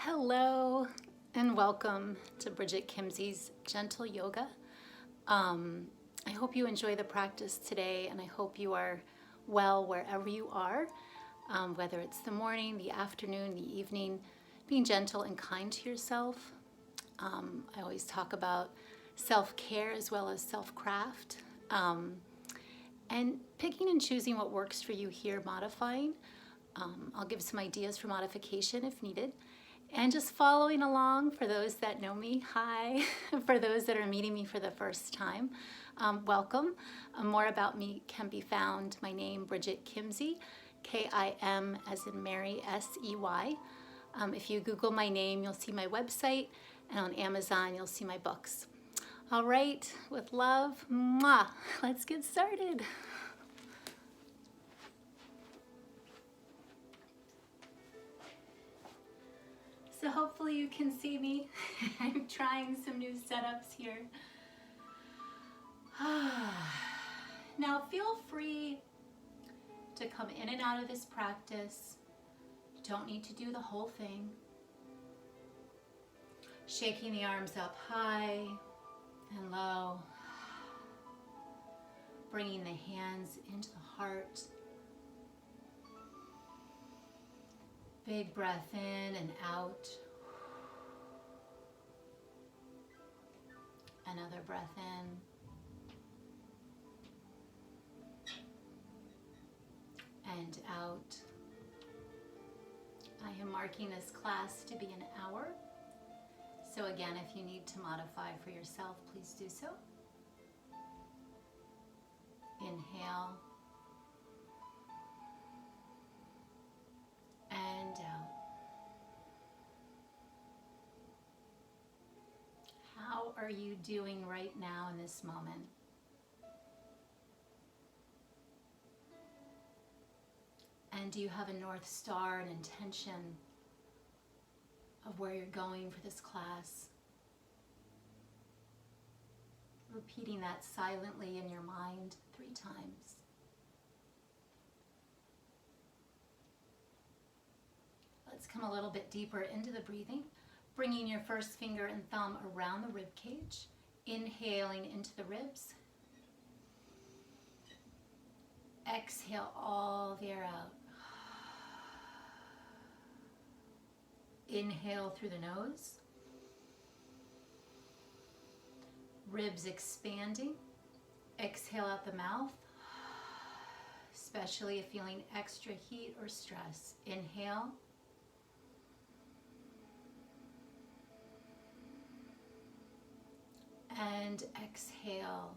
Hello and welcome to Bridget Kimsey's Gentle Yoga. I hope you enjoy the practice today, and I hope you are well wherever you are, whether it's the morning, the afternoon, the evening, being gentle and kind to yourself. I always talk about self-care as well as self-craft, and picking and choosing what works for you here, modifying. I'll give some ideas for modification if needed. And just following along for those that know me, hi. For those that are meeting me for the first time, welcome. More about me can be found, my name, Bridget Kimsey, K-I-M as in Mary, S-E-Y. If you Google my name, you'll see my website, and on Amazon, you'll see my books. All right, with love, mwah, let's get started. So hopefully you can see me. I'm trying some new setups here. Now feel free to come in and out of this practice. You don't need to do the whole thing. Shaking the arms up high and low. Bringing the hands into the heart. Big breath in and out. Another breath in. And out. I am marking this class to be an hour. So again, if you need to modify for yourself, please do so. Inhale. And out. How are you doing right now in this moment? And do you have a North Star, an intention of where you're going for this class? Repeating that silently in your mind 3 times. Let's come a little bit deeper into the breathing, bringing your first finger and thumb around the rib cage, inhaling into the ribs. Exhale all the air out. Inhale through the nose. Ribs expanding. Exhale out the mouth, especially if feeling extra heat or stress. Inhale. And exhale.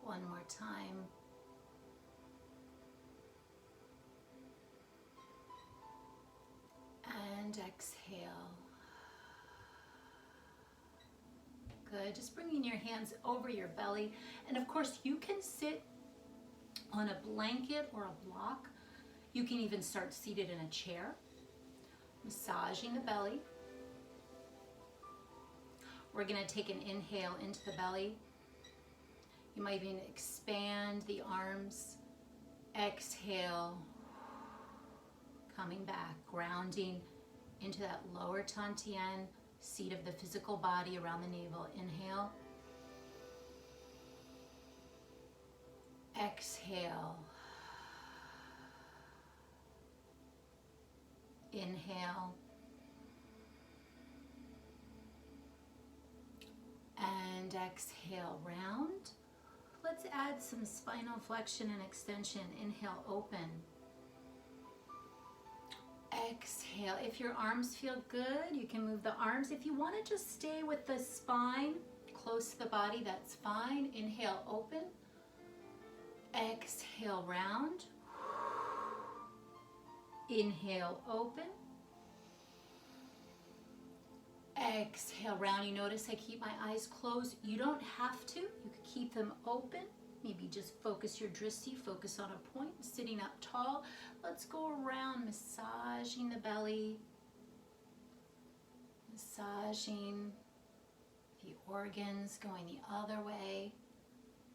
One more time. And exhale. Good. Just bringing your hands over your belly. And of course, you can sit on a blanket or a block. You can even start seated in a chair. Massaging the belly. We're going to take an inhale into the belly. You might even expand the arms. Exhale. Coming back, grounding into that lower Tantien, seat of the physical body around the navel. Inhale. Exhale. Inhale. And exhale, round. Let's add some spinal flexion and extension. Inhale, open. Exhale. If your arms feel good, you can move the arms. If you want to just stay with the spine close to the body, that's fine. Inhale, open. Exhale, round. Inhale, open. Exhale, round. You notice I keep my eyes closed. You don't have to. You could keep them open. Maybe just focus your drishti, focus on a point, sitting up tall. Let's go around, massaging the belly, massaging the organs, going the other way.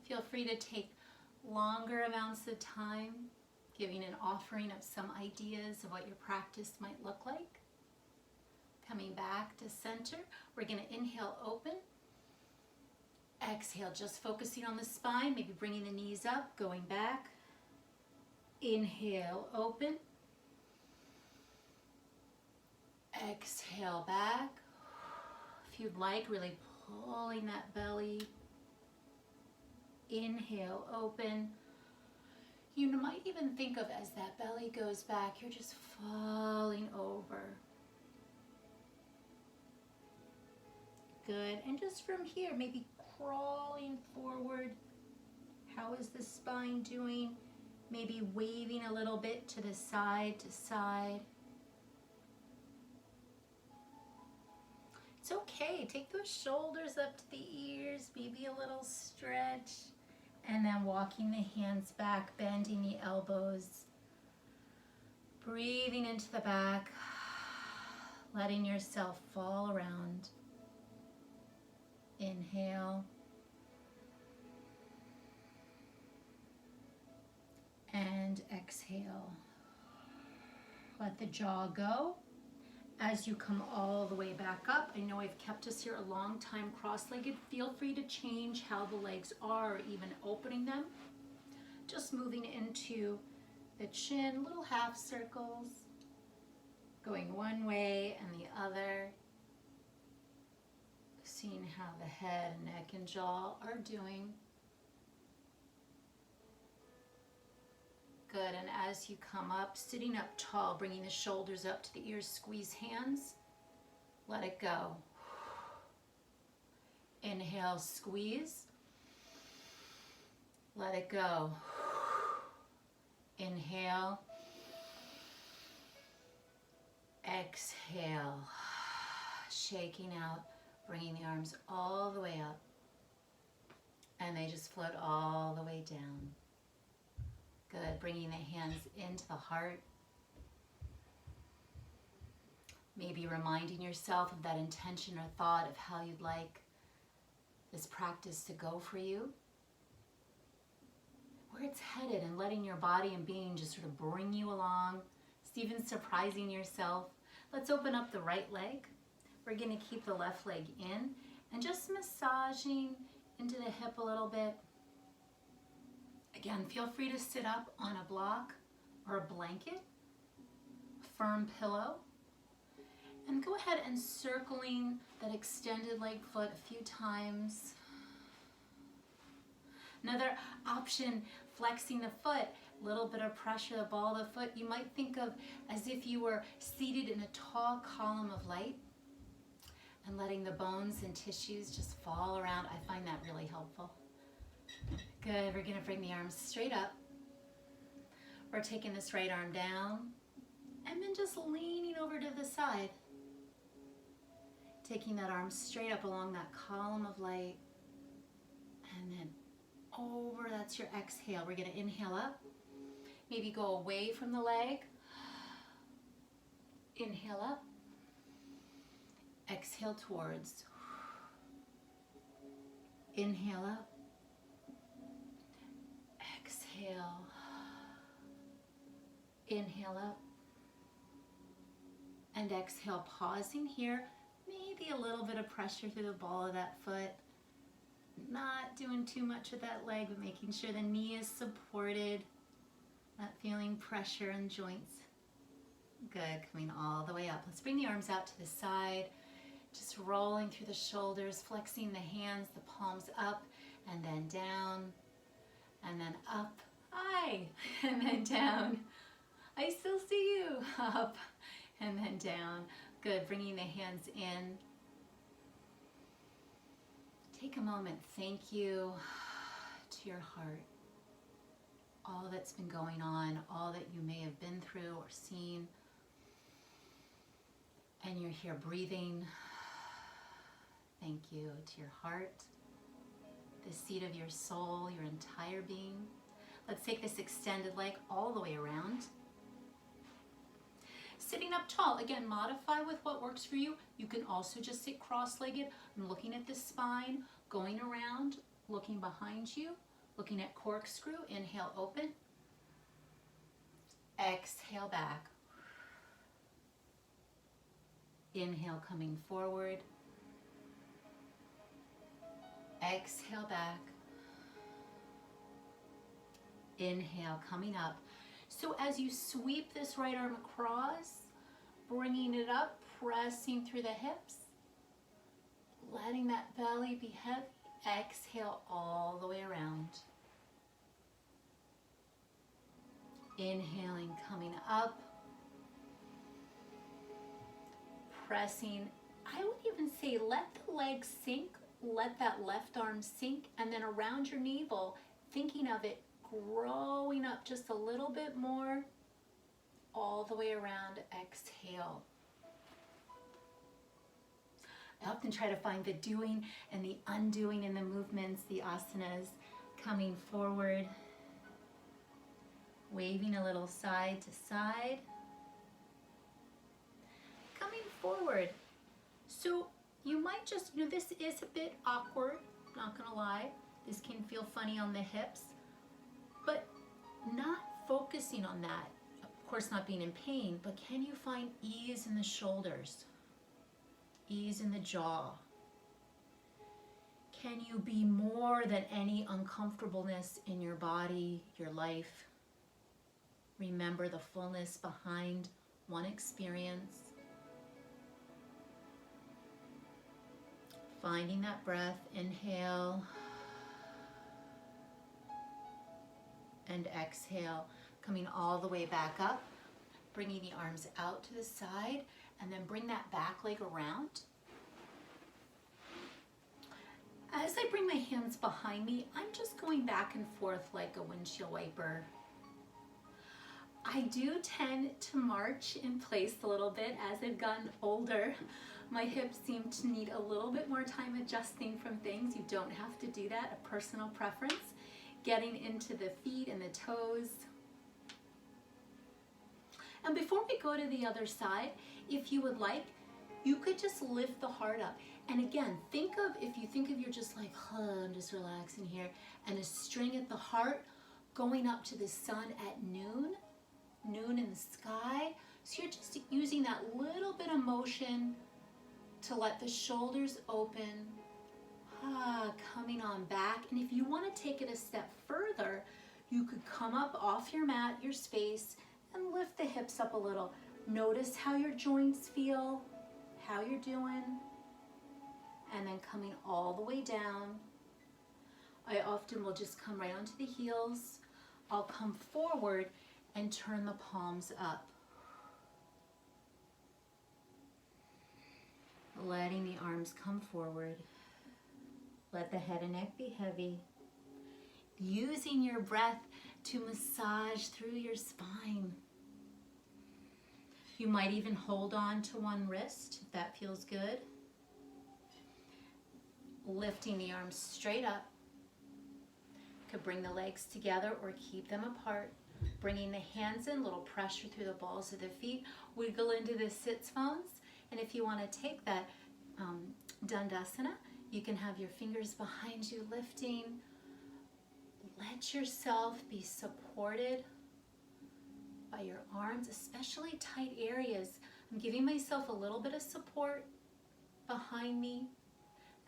Feel free to take longer amounts of time giving an offering of some ideas of what your practice might look like. Coming back to center, we're going to inhale, open. Exhale, just focusing on the spine, maybe bringing the knees up, going back. Inhale, open. Exhale, back. If you'd like, really pulling that belly. Inhale, open. You might even think of, as that belly goes back, you're just falling over. Good. And just from here, maybe crawling forward. How is the spine doing? Maybe waving a little bit to the side to side. It's okay. Take those shoulders up to the ears, maybe a little stretch. And then walking the hands back, bending the elbows. Breathing into the back, letting yourself fall around. Inhale. And exhale. Let the jaw go. As you come all the way back up, I know I've kept us here a long time cross-legged. Feel free to change how the legs are, or even opening them. Just moving into the chin, little half circles. Going one way and the other. Seeing how the head, neck, and jaw are doing. Good, and as you come up, sitting up tall, bringing the shoulders up to the ears, squeeze hands, let it go. Inhale, squeeze, let it go. Inhale, exhale, shaking out, bringing the arms all the way up, and they just float all the way down. Good, bringing the hands into the heart. Maybe reminding yourself of that intention or thought of how you'd like this practice to go for you. Where it's headed, and letting your body and being just sort of bring you along. It's even surprising yourself. Let's open up the right leg. We're going to keep the left leg in and just massaging into the hip a little bit. Again, feel free to sit up on a block or a blanket, firm pillow, and go ahead and circling that extended leg foot a few times. Another option, flexing the foot, a little bit of pressure, the ball of the foot. You might think of as if you were seated in a tall column of light and letting the bones and tissues just fall around. I find that really helpful. Good, we're gonna bring the arms straight up. We're taking this right arm down and then just leaning over to the side. Taking that arm straight up along that column of light and then over, that's your exhale. We're gonna inhale up, maybe go away from the leg. Inhale up, exhale towards. Inhale up. Exhale, inhale up, and exhale, pausing here, maybe a little bit of pressure through the ball of that foot, not doing too much with that leg, but making sure the knee is supported, not feeling pressure in joints. Good, coming all the way up. Let's bring the arms out to the side, just rolling through the shoulders, flexing the hands, the palms up, and then down. And then up, hi, and then down. I still see you. Up, and then down. Good, bringing the hands in. Take a moment, thank you to your heart. All that's been going on, all that you may have been through or seen. And you're here breathing. Thank you to your heart, the seat of your soul, your entire being. Let's take this extended leg all the way around. Sitting up tall, again, modify with what works for you. You can also just sit cross-legged. I'm looking at the spine, going around, looking behind you, looking at corkscrew. Inhale, open. Exhale back. Inhale, coming forward. Exhale back. Inhale, coming up. So as you sweep this right arm across, bringing it up, pressing through the hips, letting that belly be heavy. Exhale all the way around. Inhaling, coming up. Pressing. I would even say let the legs sink, let that left arm sink, and then around your navel, thinking of it growing up just a little bit more, all the way around. Exhale. I often try to find the doing and the undoing in the movements, the asanas, coming forward, waving a little side to side, coming forward. So you might just, this is a bit awkward, not gonna lie. This can feel funny on the hips, but not focusing on that. Of course, not being in pain, but can you find ease in the shoulders? Ease in the jaw? Can you be more than any uncomfortableness in your body, your life? Remember the fullness behind one experience. Finding that breath, inhale and exhale, coming all the way back up, bringing the arms out to the side, and then bring that back leg around. As I bring my hands behind me, I'm just going back and forth like a windshield wiper. I do tend to march in place a little bit as I've gotten older. My hips seem to need a little bit more time adjusting from things. You don't have to do that, a personal preference. Getting into the feet and the toes. And before we go to the other side, if you would like, you could just lift the heart up. And again, if you think of you're just like, I'm just relaxing here, and a string at the heart going up to the sun at noon in the sky. So you're just using that little bit of motion to let the shoulders open, coming on back. And if you want to take it a step further, you could come up off your mat, your space, and lift the hips up a little. Notice how your joints feel, how you're doing, and then coming all the way down. I often will just come right onto the heels. I'll come forward and turn the palms up. Letting the arms come forward. Let the head and neck be heavy. Using your breath to massage through your spine. You might even hold on to one wrist if that feels good. Lifting the arms straight up. Could bring the legs together or keep them apart. Bringing the hands in, little pressure through the balls of the feet. Wiggle into the sits bones. And if you want to take that Dandasana, you can have your fingers behind you lifting. Let yourself be supported by your arms, especially tight areas. I'm giving myself a little bit of support behind me.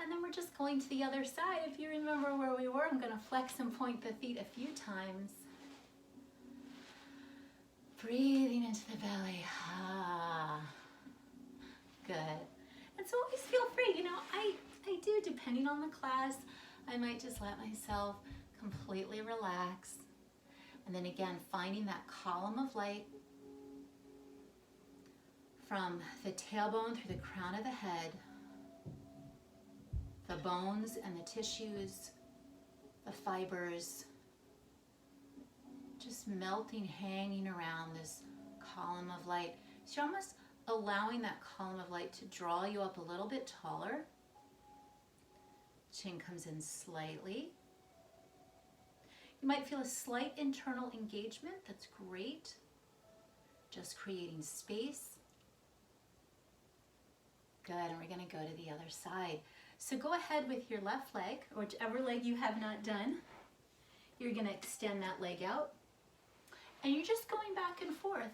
And then we're just going to the other side. If you remember where we were, I'm going to flex and point the feet a few times. Breathing into the belly. Good. And so always feel free, I do, depending on the class, I might just let myself completely relax. And then again, finding that column of light from the tailbone through the crown of the head, the bones and the tissues, the fibers, just melting, hanging around this column of light. So you're almost allowing that column of light to draw you up a little bit taller. Chin comes in slightly. You might feel a slight internal engagement. That's great. Just creating space. Good, and we're going to go to the other side. So go ahead with your left leg, or whichever leg you have not done. You're going to extend that leg out. And you're just going back back and forth,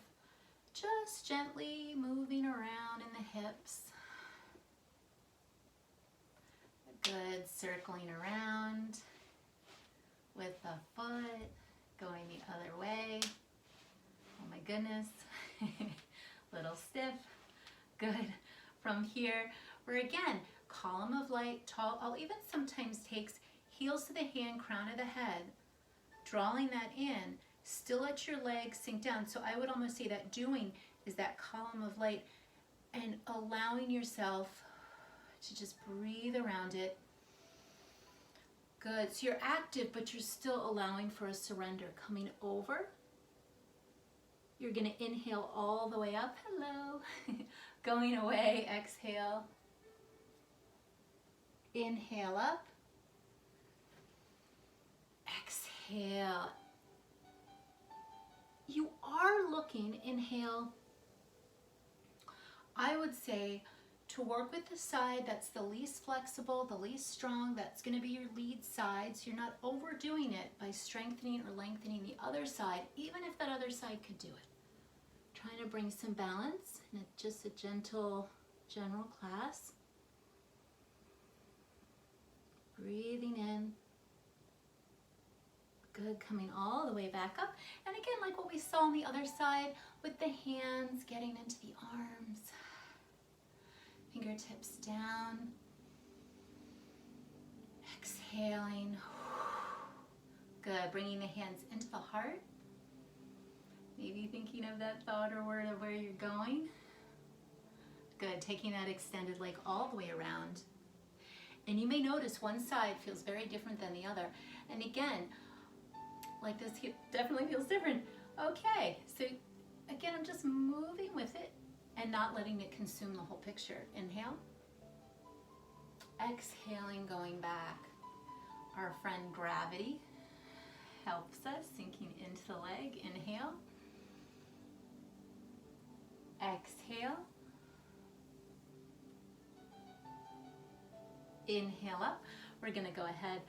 just gently moving around in the hips. Good, circling around with the foot, going the other way. Oh my goodness, little stiff. Good. From here, we're again, column of light, tall. I'll even sometimes take heels to the hand, crown of the head, drawing that in, still let your legs sink down. So I would almost say that doing is that column of light and allowing yourself to just breathe around it. Good. So you're active, but you're still allowing for a surrender. Coming over. You're going to inhale all the way up. Hello. Going away. Exhale. Inhale up. Exhale. You are looking, inhale, I would say, to work with the side that's the least flexible, the least strong. That's going to be your lead side. So you're not overdoing it by strengthening or lengthening the other side, even if that other side could do it. Trying to bring some balance and just a gentle general class. Breathing in. Good, coming all the way back up. And again, like what we saw on the other side with the hands getting into the arms. Fingertips down. Exhaling. Good, bringing the hands into the heart. Maybe thinking of that thought or word of where you're going. Good, taking that extended leg all the way around. And you may notice one side feels very different than the other. And again, like this definitely feels different. Okay, so again, I'm just moving with it and not letting it consume the whole picture. Inhale. Exhaling, going back. Our friend gravity helps us, sinking into the leg. Inhale. Exhale. Inhale up. We're going to go ahead,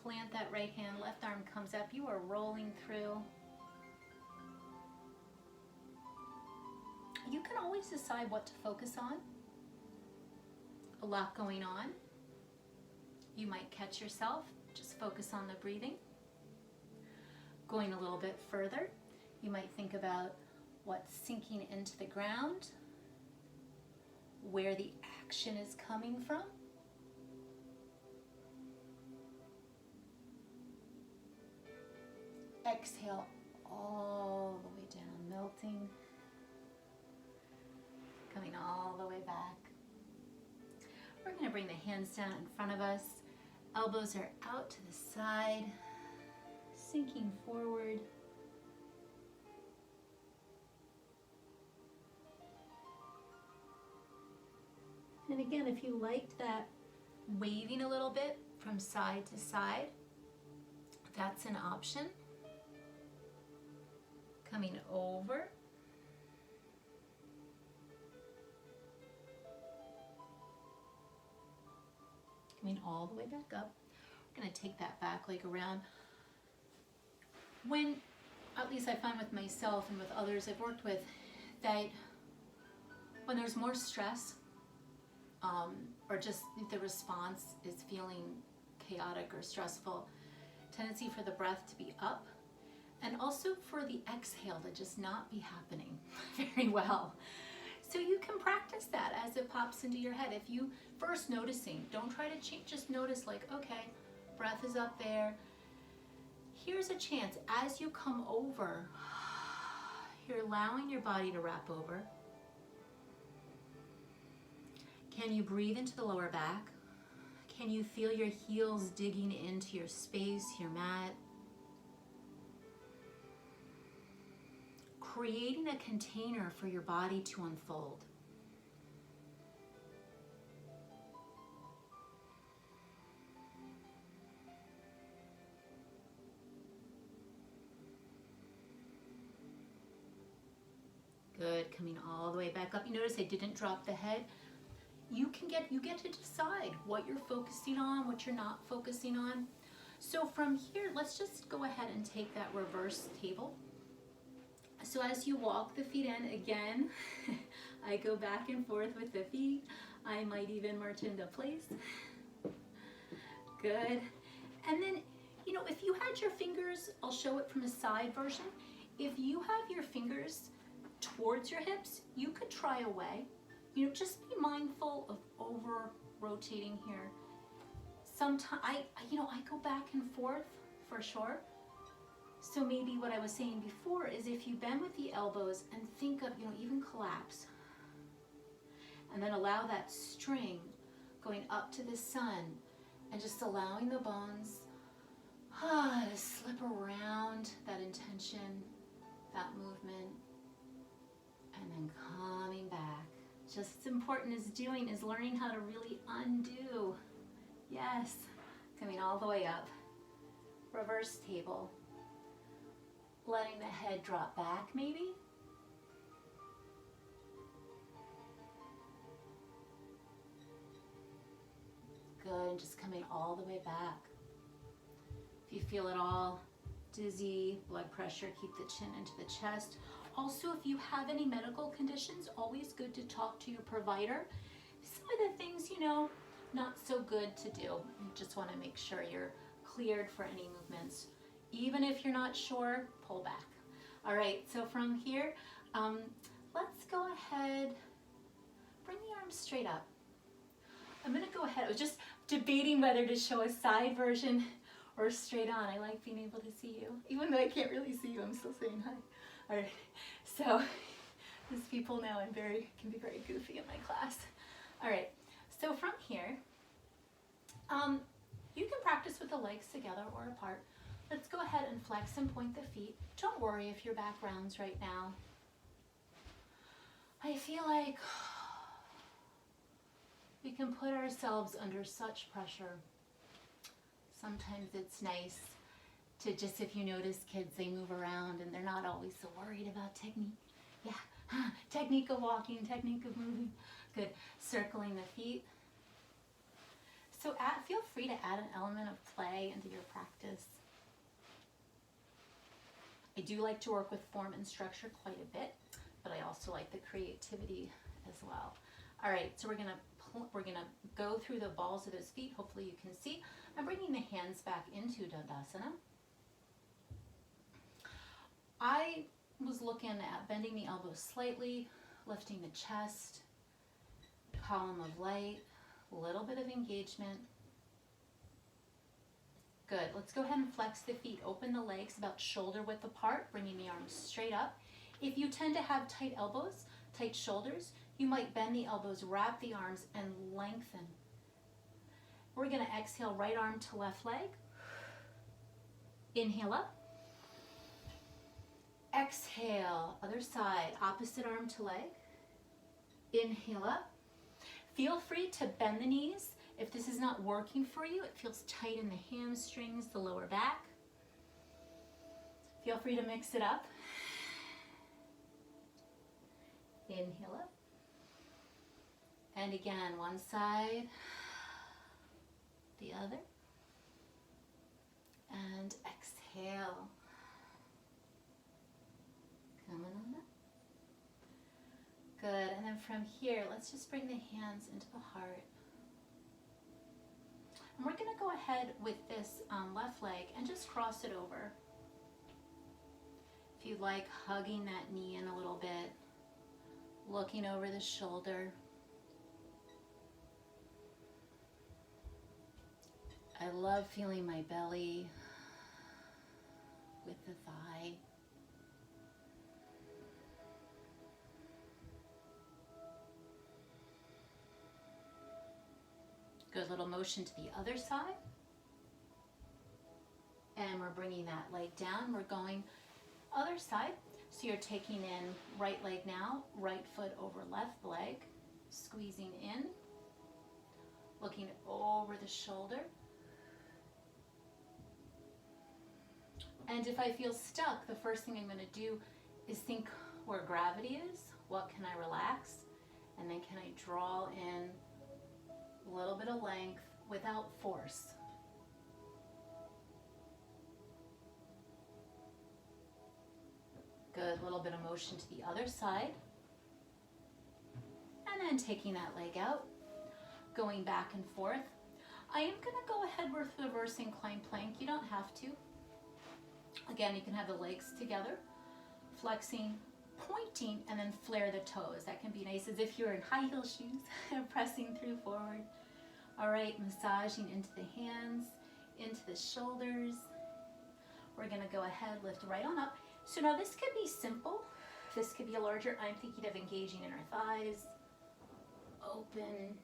plant that right hand, left arm comes up. You are rolling through. You can always decide what to focus on. A lot going on. You might catch yourself. Just focus on the breathing. Going a little bit further, you might think about what's sinking into the ground, where the action is coming from. Exhale all the way down, melting, coming all the way back. We're going to bring the hands down in front of us. Elbows are out to the side, sinking forward. And again, if you liked that waving a little bit from side to side, that's an option. Coming over. Coming all the way back up. We're going to take that back leg around. When, at least I find with myself and with others I've worked with, that when there's more stress, or just the response is feeling chaotic or stressful, tendency for the breath to be up, and also for the exhale to just not be happening very well. So you can practice that as it pops into your head. If you first noticing, don't try to change, just notice like, okay, breath is up there. Here's a chance, as you come over, you're allowing your body to wrap over. Can you breathe into the lower back? Can you feel your heels digging into your space, your mat? Creating a container for your body to unfold. Good, coming all the way back up. You notice I didn't drop the head. You get to decide what you're focusing on, what you're not focusing on. So from here, let's just go ahead and take that reverse table. So as you walk the feet in, again, I go back and forth with the feet. I might even march into place. Good. And then, you know, if you had your fingers, I'll show it from a side version. If you have your fingers towards your hips, you could try away. You know, just be mindful of over rotating here. Sometimes I go back and forth for sure. So maybe what I was saying before is if you bend with the elbows and think of, you know, even collapse. And then allow that string going up to the sun and just allowing the bones to slip around that intention, that movement, and then coming back. Just as important as doing is learning how to really undo. Yes, coming all the way up. Reverse table. Letting the head drop back maybe. Good, and just coming all the way back. If you feel at all dizzy, blood pressure, keep the chin into the chest. Also, if you have any medical conditions, always good to talk to your provider. Some of the things, you know, not so good to do. You just want to make sure you're cleared for any movements. Even if you're not sure, pull back. All right, so from here, let's go ahead, bring the arms straight up. I'm gonna go ahead, I was just debating whether to show a side version or straight on. I like being able to see you. Even though I can't really see you, I'm still saying hi. All right, so as people know, can be very goofy in my class. All right, so from here, you can practice with the legs together or apart. Let's go ahead and flex and point the feet. Don't worry if your back rounds right now. I feel like we can put ourselves under such pressure. Sometimes it's nice to just, if you notice kids, they move around and they're not always so worried about technique. Yeah, technique of walking, technique of moving. Good, circling the feet. So feel free to add an element of play into your practice. I do like to work with form and structure quite a bit, but I also like the creativity as well. All right, so we're gonna go through the balls of those feet. Hopefully you can see. I'm bringing the hands back into Dandasana. I was looking at bending the elbows slightly, lifting the chest, column of light, a little bit of engagement. Good, let's go ahead and flex the feet. Open the legs about shoulder width apart, bringing the arms straight up. If you tend to have tight elbows, tight shoulders, you might bend the elbows, wrap the arms, and lengthen. We're gonna exhale, right arm to left leg. Inhale up. Exhale, other side, opposite arm to leg. Inhale up. Feel free to bend the knees. If this is not working for you, it feels tight in the hamstrings, the lower back. Feel free to mix it up. Inhale up. And again, one side, the other. And exhale. Coming on up. Good, and then from here, let's just bring the hands into the heart. And we're gonna go ahead with this left leg and just cross it over. If you like, hugging that knee in a little bit, looking over the shoulder. I love feeling my belly with the thigh. Good, little motion to the other side. And we're bringing that leg down. We're going other side. So you're taking in right leg now, right foot over left leg, squeezing in, looking over the shoulder. And if I feel stuck, the first thing I'm going to do is think where gravity is. What can I relax? And then can I draw in a little bit of length without force. Good, a little bit of motion to the other side. And then taking that leg out, going back and forth. I am gonna go ahead with reverse incline plank. You don't have to. Again, you can have the legs together, flexing, pointing, and then flare the toes. That can be nice as if you're in high heel shoes, pressing through forward. All right, massaging into the hands, into the shoulders. We're gonna go ahead, lift right on up. So now this could be simple. This could be a larger. I'm thinking of engaging in our thighs. Open.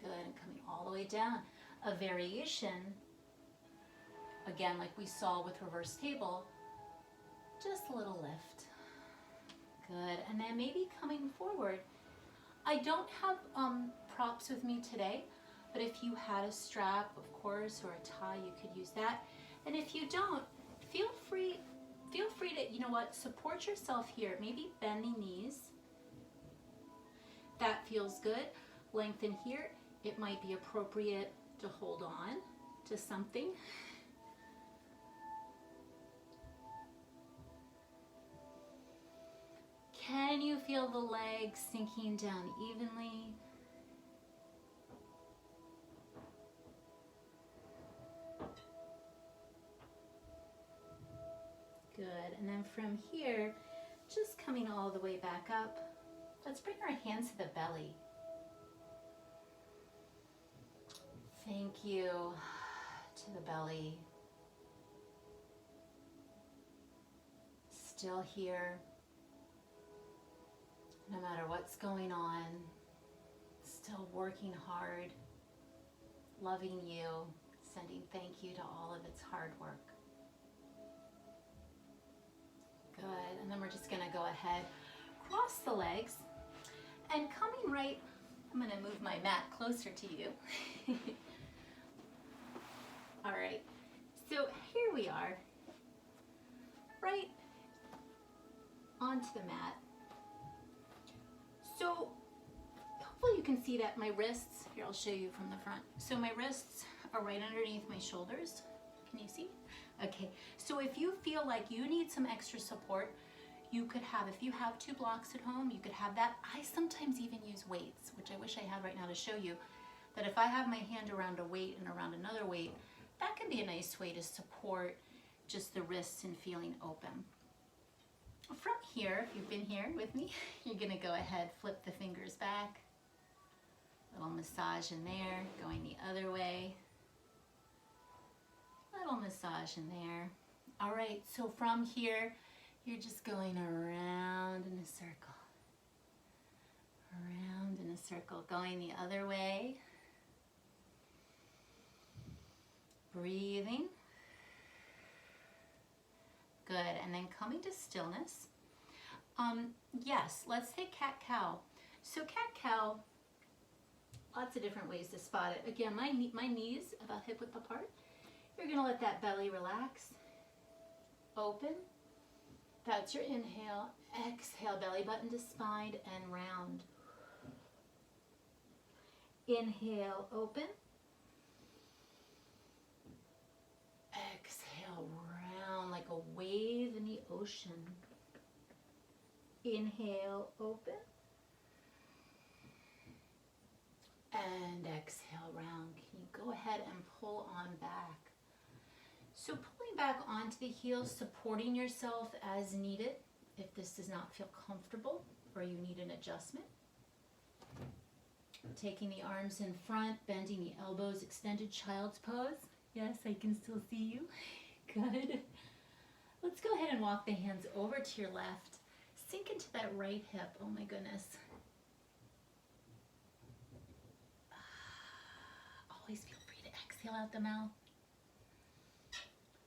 Good, and coming all the way down. A variation, again, like we saw with reverse table, just a little lift. Good, and then maybe coming forward. I don't have props with me today, but if you had a strap, of course, or a tie, you could use that. And if you don't, feel free to, you know what, support yourself here. Maybe bending knees. That feels good. Lengthen here. It might be appropriate to hold on to something. Can you feel the legs sinking down evenly? Good, and then from here, just coming all the way back up. Let's bring our hands to the belly. Thank you to the belly. Still here. No matter what's going on, still working hard, loving you, sending thank you to all of its hard work. Good, and then we're just gonna go ahead, cross the legs, and coming right, I'm gonna move my mat closer to you. All right, so here we are, right onto the mat. So hopefully you can see that my wrists, here I'll show you from the front. So my wrists are right underneath my shoulders. Can you see? Okay, so if you feel like you need some extra support, you could have, if you have 2 blocks at home, you could have that. I sometimes even use weights, which I wish I had right now to show you, that if I have my hand around a weight and around another weight, that can be a nice way to support just the wrists and feeling open. From here, if you've been here with me, you're gonna go ahead, flip the fingers back, little massage in there, going the other way, little massage in there. All right, so from here, you're just going around in a circle, around in a circle, going the other way, breathing. Good, and then coming to stillness. Yes, let's take cat-cow. So cat-cow, lots of different ways to spot it. Again, my knees about hip width apart. You're gonna let that belly relax. Open, that's your inhale. Exhale, belly button to spine and round. Inhale, open. Exhale, round like a wave in the ocean. Inhale, open. And exhale, round. Can you go ahead and pull on back? So pulling back onto the heels, supporting yourself as needed if this does not feel comfortable or you need an adjustment. Taking the arms in front, bending the elbows, extended child's pose. Yes, I can still see you. Good. Let's go ahead and walk the hands over to your left. Sink into that right hip. Oh my goodness. Always feel free to exhale out the mouth.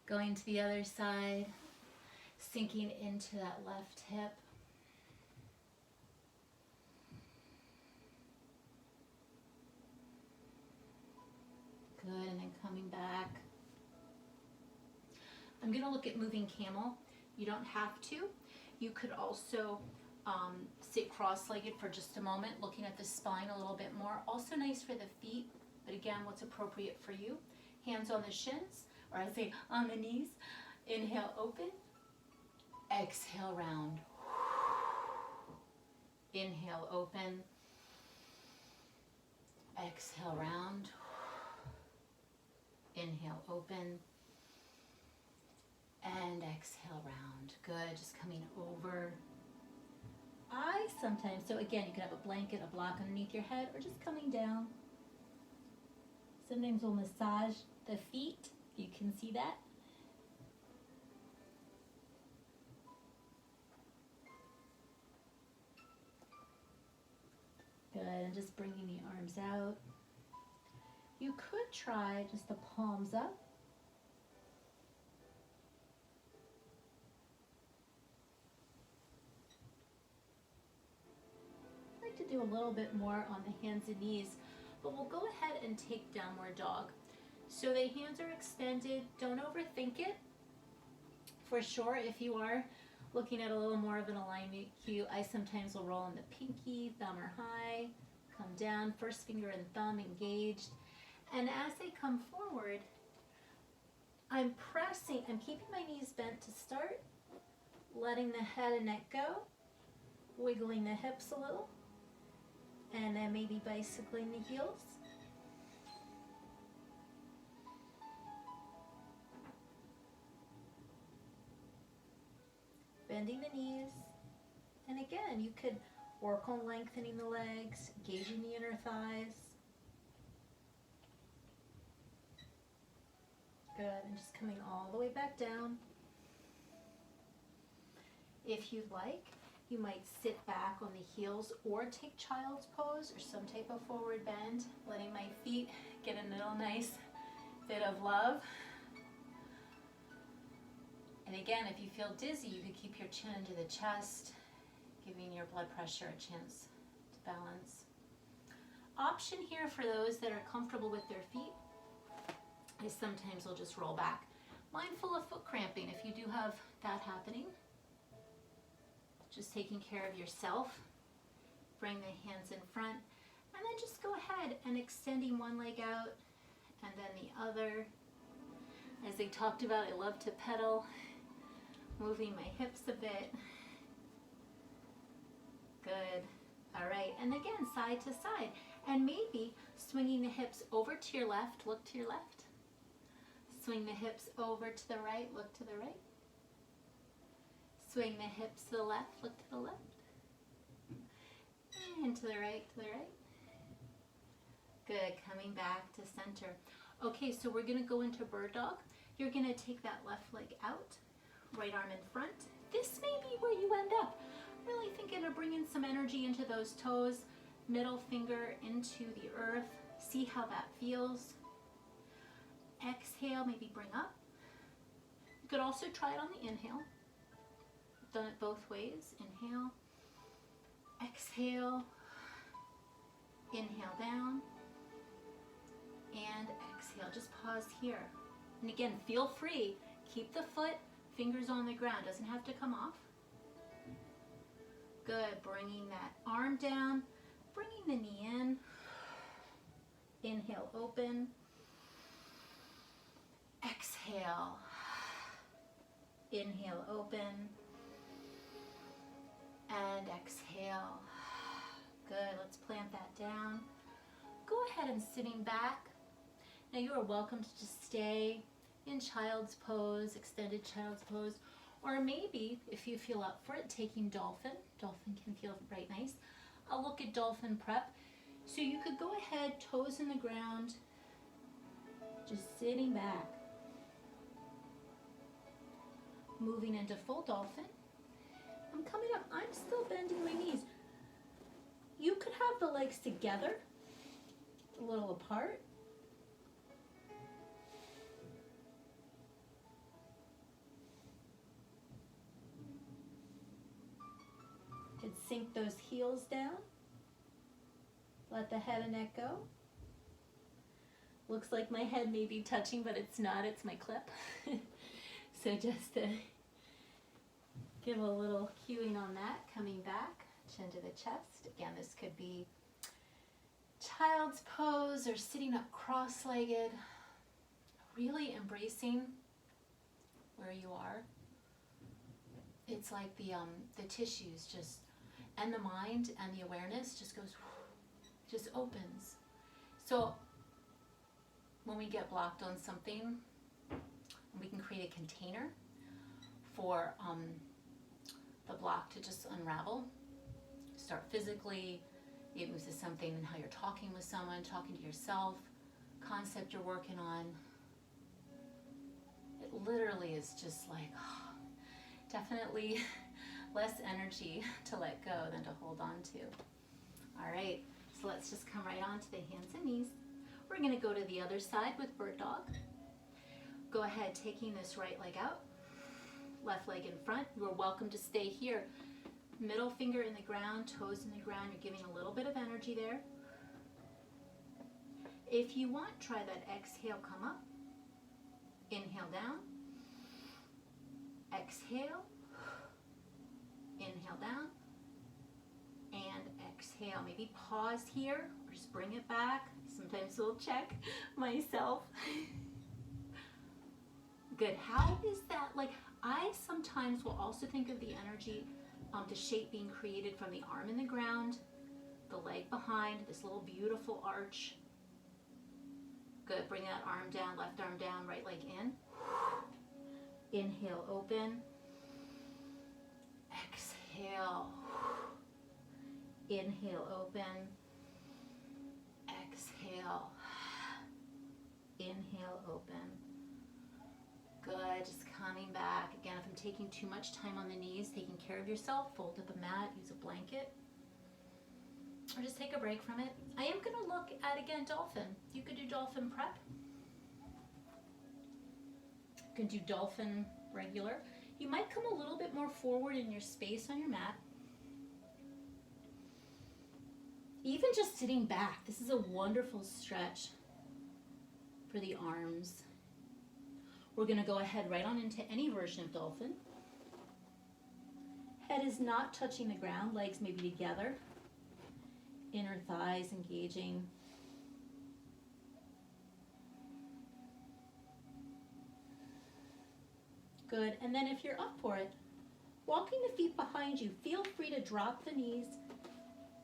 Going to the other side. Sinking into that left hip. Good, and then coming back. I'm going to look at moving camel. You don't have to. You could also sit cross-legged for just a moment, looking at the spine a little bit more. Also nice for the feet, but again, what's appropriate for you. Hands on the shins, or I say on the knees. Inhale, open. Exhale, round. Inhale, open. Exhale, round. Inhale, open. And exhale, round. Good, just coming over. I sometimes, so again, you can have a blanket, a block underneath your head, or just coming down. Sometimes we'll massage the feet. You can see that. Good, and just bringing the arms out. You could try just the palms up. I like to do a little bit more on the hands and knees, but we'll go ahead and take downward dog. So the hands are extended. Don't overthink it. For sure, if you are looking at a little more of an alignment cue, I sometimes will roll on the pinky, thumb are high, come down, first finger and thumb engaged. And as I come forward, I'm pressing, I'm keeping my knees bent to start, letting the head and neck go, wiggling the hips a little, and then maybe bicycling the heels. Bending the knees, and again, you could work on lengthening the legs, engaging the inner thighs. Good, and just coming all the way back down. If you'd like, you might sit back on the heels or take child's pose or some type of forward bend, letting my feet get a little nice bit of love. And again, if you feel dizzy, you could keep your chin to the chest, giving your blood pressure a chance to balance. Option here for those that are comfortable with their feet is sometimes we'll just roll back. Mindful of foot cramping if you do have that happening. Just taking care of yourself. Bring the hands in front, and then just go ahead and extending one leg out and then the other. As I talked about, I love to pedal. Moving my hips a bit. Good. All right, and again, side to side. And maybe swinging the hips over to your left, look to your left. Swing the hips over to the right, look to the right. Swing the hips to the left, look to the left. And to the right, to the right. Good, coming back to center. Okay, so we're gonna go into bird dog. You're gonna take that left leg out. Right arm in front. This may be where you end up. Really thinking of bringing some energy into those toes, middle finger into the earth. See how that feels. Exhale, maybe bring up. You could also try it on the inhale. I've done it both ways. Inhale, exhale, inhale down, and exhale. Just pause here. And again, feel free. Keep the foot, fingers on the ground, doesn't have to come off. Good, bringing that arm down, bringing the knee in. Inhale, open. Exhale. Inhale, open. And exhale. Good, let's plant that down. Go ahead and sitting back. Now you are welcome to just stay in child's pose, extended child's pose, or maybe if you feel up for it, taking dolphin. Dolphin can feel right nice. I'll look at dolphin prep. So you could go ahead, toes in the ground, just sitting back. Moving into full dolphin. I'm coming up, I'm still bending my knees. You could have the legs together, a little apart. Sink those heels down. Let the head and neck go. Looks like my head may be touching, but it's not, it's my clip. So just to give a little cueing on that, coming back, chin to the chest. Again, this could be child's pose or sitting up cross-legged, really embracing where you are. It's like the tissues just, and the mind and the awareness just goes, just opens. So when we get blocked on something, we can create a container for the block to just unravel. Start physically, maybe this is something in how you're talking with someone, talking to yourself, concept you're working on. It literally is just like, definitely less energy to let go than to hold on to. All right, so let's just come right on to the hands and knees. We're gonna go to the other side with bird dog. Go ahead, taking this right leg out, left leg in front. You're welcome to stay here. Middle finger in the ground, toes in the ground. You're giving a little bit of energy there. If you want, try that exhale, come up. Inhale down. Exhale. Inhale down. And exhale. Maybe pause here or just bring it back. Sometimes we'll check myself. Good. How is that? Like, I sometimes will also think of the energy, the shape being created from the arm in the ground, the leg behind, this little beautiful arch. Good. Bring that arm down, left arm down, right leg in. Inhale, open. Exhale. Inhale, open. Exhale. Inhale, open. Good, just coming back. Again, if I'm taking too much time on the knees, taking care of yourself, fold up a mat, use a blanket, or just take a break from it. I am gonna look at, again, dolphin. You could do dolphin prep. You can do dolphin regular. You might come a little bit more forward in your space on your mat. Even just sitting back, this is a wonderful stretch for the arms. We're gonna go ahead right on into any version of dolphin. Head is not touching the ground, legs maybe together. Inner thighs engaging. Good, and then if you're up for it, walking the feet behind you, feel free to drop the knees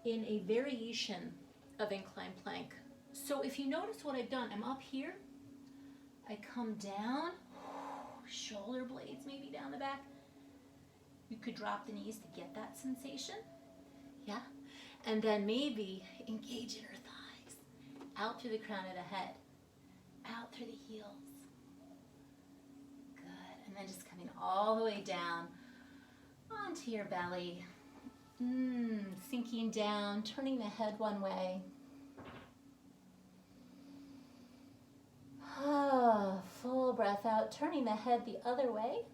in a variation of incline plank. So if you notice what I've done, I'm up here, I come down, shoulder blades maybe down the back. You could drop the knees to get that sensation, yeah? And then maybe engage inner thighs, out through the crown of the head, out through the heels. Good, and then just coming all the way down onto your belly. Sinking down, turning the head one way. Full breath out, turning the head the other way.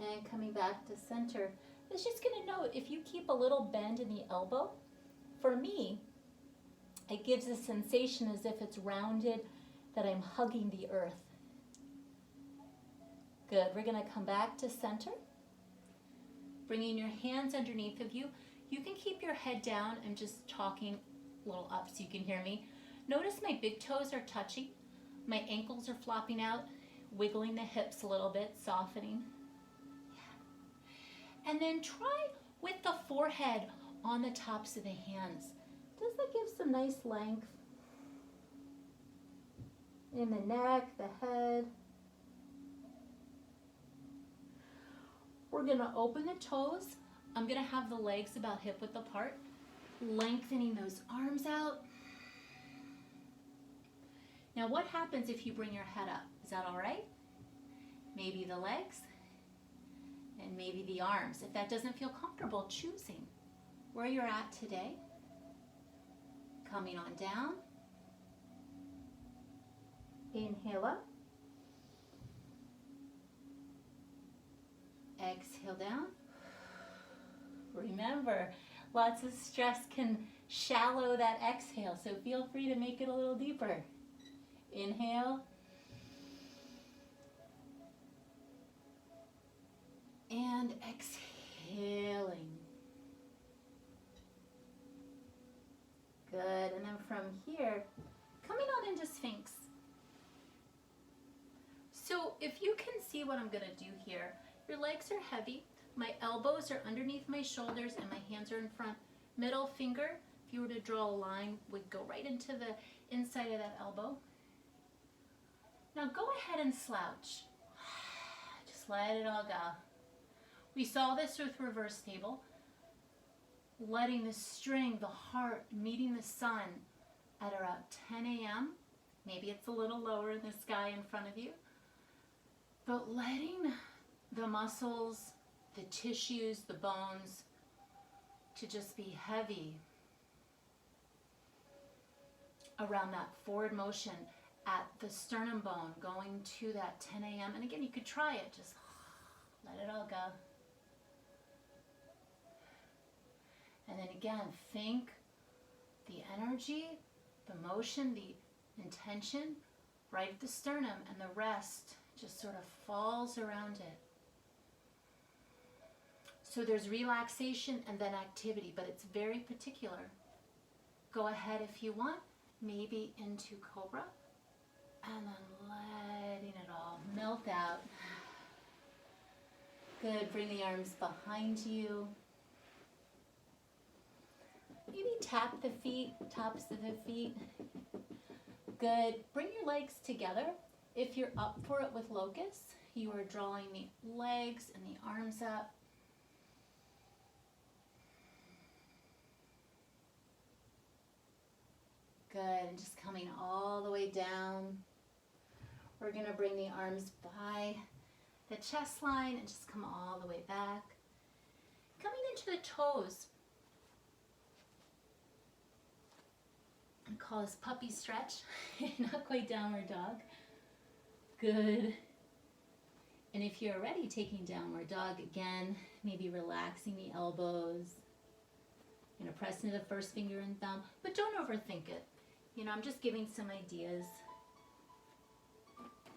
And coming back to center. It's just going to note, if you keep a little bend in the elbow, for me, it gives a sensation as if it's rounded, that I'm hugging the earth. Good, we're gonna come back to center. Bringing your hands underneath of you. You can keep your head down. I'm just talking a little up so you can hear me. Notice my big toes are touching. My ankles are flopping out, wiggling the hips a little bit, softening. Yeah. And then try with the forehead on the tops of the hands. Does that give some nice length in the neck, the head? We're gonna open the toes. I'm gonna have the legs about hip width apart, lengthening those arms out. Now what happens if you bring your head up? Is that all right? Maybe the legs and maybe the arms. If that doesn't feel comfortable, choosing where you're at today. Coming on down. Inhale up. Exhale down. Remember, lots of stress can shallow that exhale, so feel free to make it a little deeper. Inhale. see what I'm gonna do here. Your legs are heavy. My elbows are underneath my shoulders and my hands are in front. Middle finger, if you were to draw a line, would go right into the inside of that elbow. Now go ahead and slouch. Just let it all go. We saw this with reverse table. Letting the string, the heart, meeting the sun at around 10 a.m. Maybe it's a little lower in the sky in front of you. But letting the muscles, the tissues, the bones to just be heavy around that forward motion at the sternum bone going to that 10 a.m. And again, you could try it. Just let it all go. And then again, think the energy, the motion, the intention right at the sternum, and the rest just sort of falls around it. So there's relaxation and then activity, but it's very particular. Go ahead if you want, maybe into Cobra, and then letting it all melt out. Good, bring the arms behind you. Maybe tap the feet, tops of the feet. Good. Bring your legs together. If you're up for it with locust, you are drawing the legs and the arms up. Good. And just coming all the way down. We're going to bring the arms by the chest line and just come all the way back. Coming into the toes. I call this puppy stretch, not quite downward dog. Good. And if you're already taking downward dog, again, maybe relaxing the elbows. You're going to press into the first finger and thumb, but don't overthink it. You know, I'm just giving some ideas.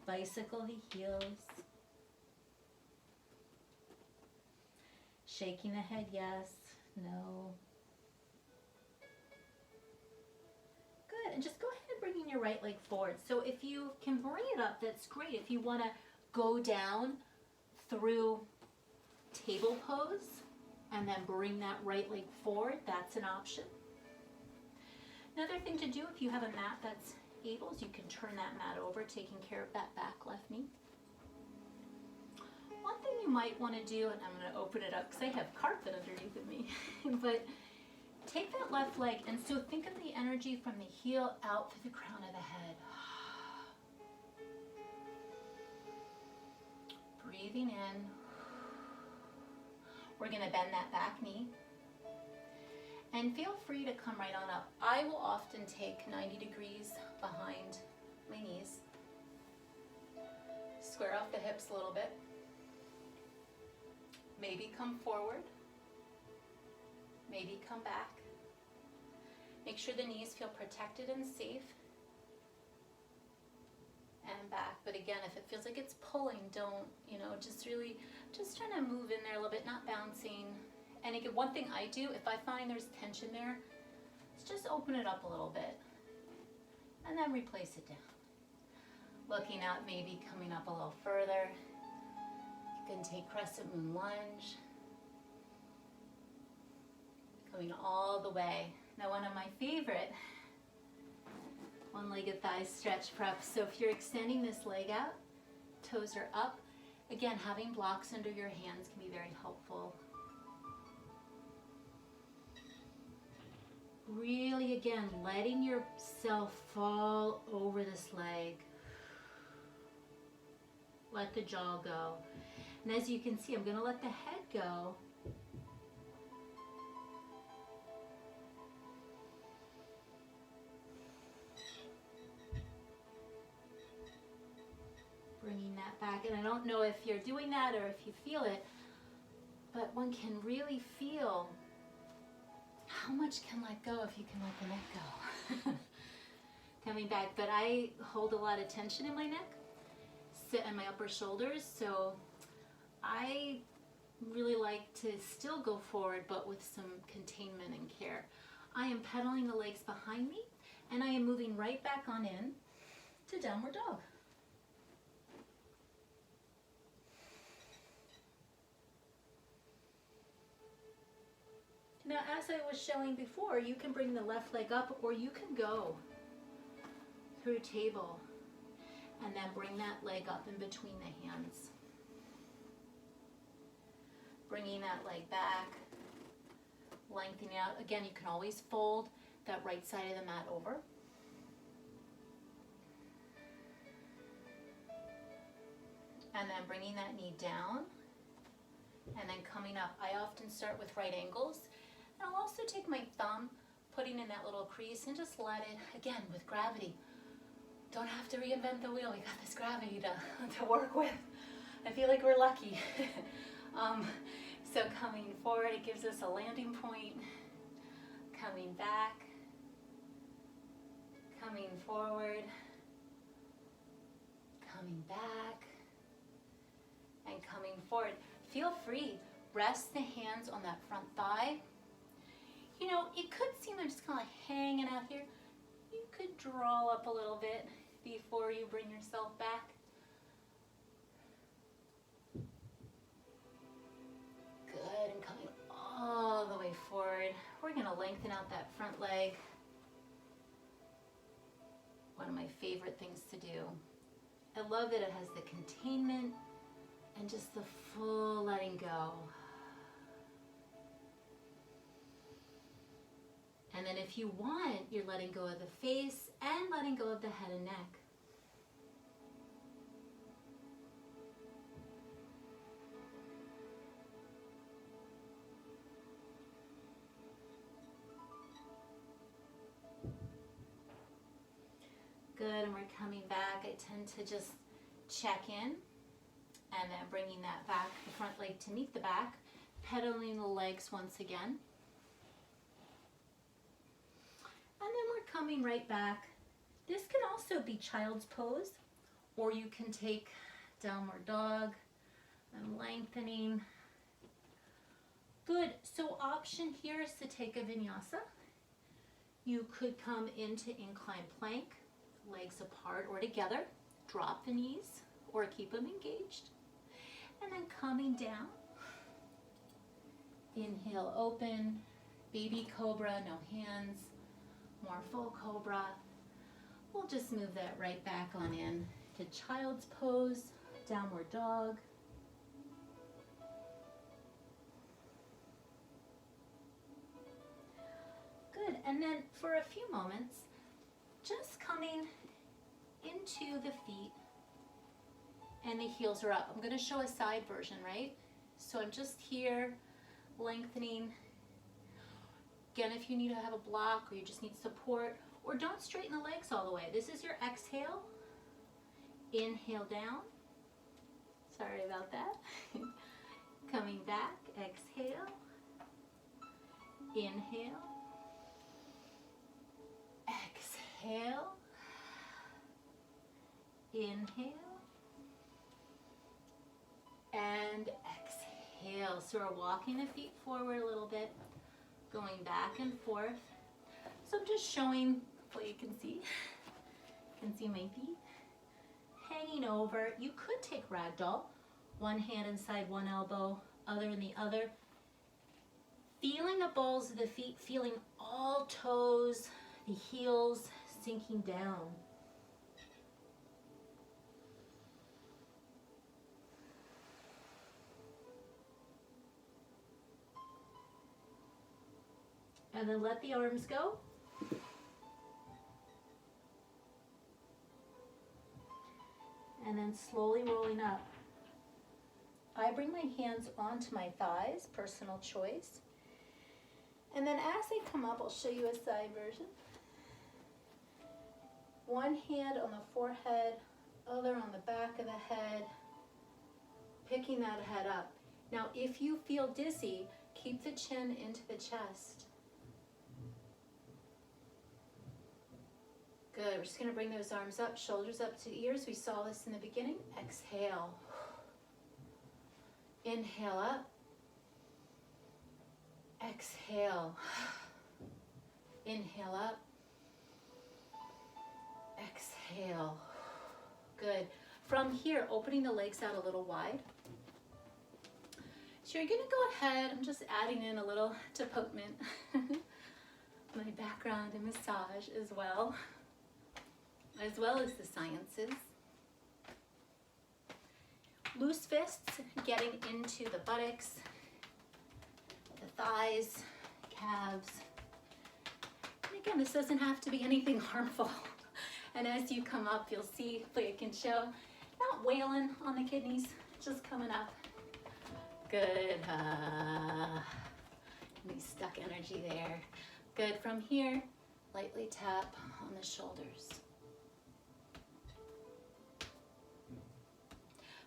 Bicycle the heels. Shaking the head, yes, no. Good, and just go ahead and bringing your right leg forward. So if you can bring it up, that's great. If you want to go down through table pose and then bring that right leg forward, that's an option. Another thing to do, if you have a mat that's able, is you can turn that mat over, taking care of that back left knee. One thing you might want to do, and I'm going to open it up because I have carpet underneath of me, but take that left leg, and so think of the energy from the heel out through the crown of the head. Breathing in. We're going to bend that back knee. And feel free to come right on up. I will often take 90 degrees behind my knees. Square off the hips a little bit. Maybe come forward. Maybe come back. Make sure the knees feel protected and safe. And back. But again, if it feels like it's pulling, don't, just trying to move in there a little bit, not bouncing. And again, one thing I do, if I find there's tension there, is just open it up a little bit. And then replace it down. Looking out, maybe coming up a little further. You can take crescent moon lunge. Coming all the way. Now one of my favorite one-legged thigh stretch preps. So if you're extending this leg out, toes are up. Again, having blocks under your hands can be very helpful. Really, again, letting yourself fall over this leg. Let the jaw go. And as you can see, I'm going to let the head go. Bringing that back. And I don't know if you're doing that or if you feel it, but one can really feel how much can let go if you can let the neck go. Coming back, but I hold a lot of tension in my neck, sit on my upper shoulders, so I really like to still go forward, but with some containment and care. I am pedaling the legs behind me, and I am moving right back on in to downward dog. Now, as I was showing before, you can bring the left leg up, or you can go through table and then bring that leg up in between the hands. Bringing that leg back, lengthening out. Again, you can always fold that right side of the mat over. And then bringing that knee down and then coming up. I often start with right angles. And I'll also take my thumb, putting in that little crease, and just let it, again, with gravity. Don't have to reinvent the wheel. We got this gravity to work with. I feel like we're lucky. So coming forward, it gives us a landing point. Coming back. Coming forward. Coming back. And coming forward. Feel free. Rest the hands on that front thigh. You know, it could seem they're just kind of hanging out here. You could draw up a little bit before you bring yourself back. Good, and coming all the way forward. We're going to lengthen out that front leg. One of my favorite things to do. I love that it has the containment and just the full letting go. And then if you want, you're letting go of the face and letting go of the head and neck. Good, and we're coming back. I tend to just check in and then bringing that back, the front leg to meet the back, pedaling the legs once again. And then we're coming right back. This can also be child's pose, or you can take downward dog. I'm lengthening. Good, so option here is to take a vinyasa. You could come into inclined plank, legs apart or together, drop the knees or keep them engaged. And then coming down, inhale, open, baby cobra, no hands, more full cobra. We'll just move that right back on in to child's pose, downward dog. Good, and then for a few moments, just coming into the feet and the heels are up. I'm going to show a side version, right? So I'm just here lengthening. Again, if you need to have a block or you just need support, or don't straighten the legs all the way. This is your exhale. Inhale down. Sorry about that. Coming back, exhale. Inhale. Exhale. Inhale. And exhale. So we're walking the feet forward a little bit, going back and forth. So I'm just showing what you can see. You can see my feet hanging over. You could take ragdoll, one hand inside one elbow, other in the other. Feeling the balls of the feet, feeling all toes, the heels sinking down. And then let the arms go. And then slowly rolling up. I bring my hands onto my thighs, personal choice. And then as they come up, I'll show you a side version. One hand on the forehead, other on the back of the head, picking that head up. Now, if you feel dizzy, keep the chin into the chest. Good, we're just gonna bring those arms up, shoulders up to the ears. We saw this in the beginning. Exhale. Inhale up. Exhale. Inhale up. Exhale. Good. From here, opening the legs out a little wide. So So you're gonna go ahead, I'm just adding in a little deportment, my background in massage as well as the sciences. Loose fists, getting into the buttocks, the thighs, calves. And again, this doesn't have to be anything harmful. And as you come up, you'll see, hopefully I can show, not wailing on the kidneys, just coming up. Good. Any stuck energy there. Good. From here, lightly tap on the shoulders.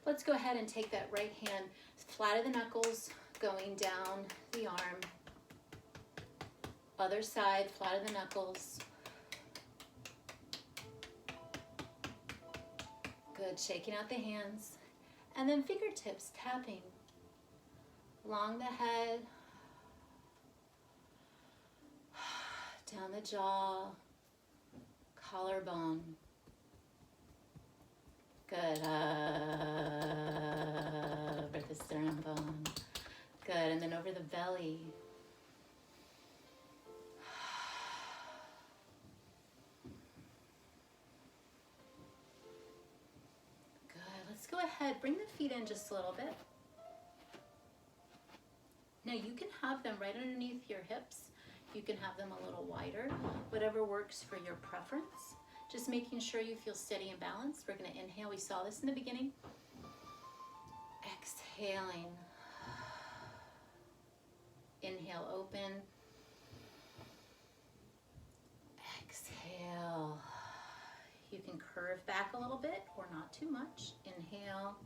Let's go ahead and take that right hand, flat of the knuckles, going down the arm. Other side, flat of the knuckles. Good. Shaking out the hands. And then fingertips tapping along the head, down the jaw, collarbone. Good. Over the sternum bone. Good. And then over the belly. Good. Let's go ahead. Bring the feet in just a little bit. Now you can have them right underneath your hips. You can have them a little wider, whatever works for your preference. Just making sure you feel steady and balanced. We're gonna inhale, we saw this in the beginning. Exhaling. Inhale, open. Exhale. You can curve back a little bit or not too much. Inhale.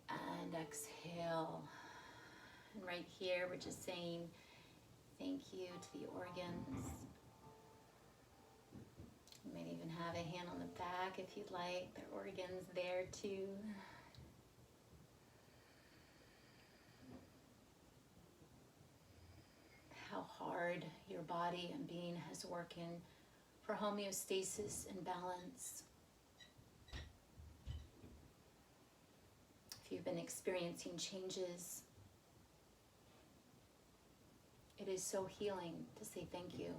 And exhale. And right here, we're just saying thank you to the organs. You might even have a hand on the back if you'd like. There are organs there too. How hard your body and being has working for homeostasis and balance. If you've been experiencing changes, it is so healing to say thank you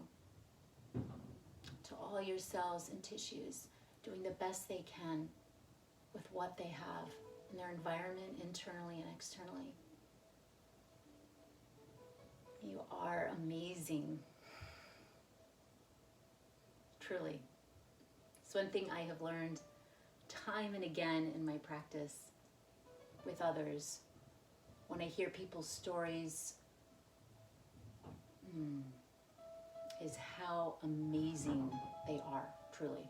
to all your cells and tissues doing the best they can with what they have in their environment, internally and externally. You are amazing. Truly. It's one thing I have learned time and again in my practice with others. When I hear people's stories, is how amazing they are, truly.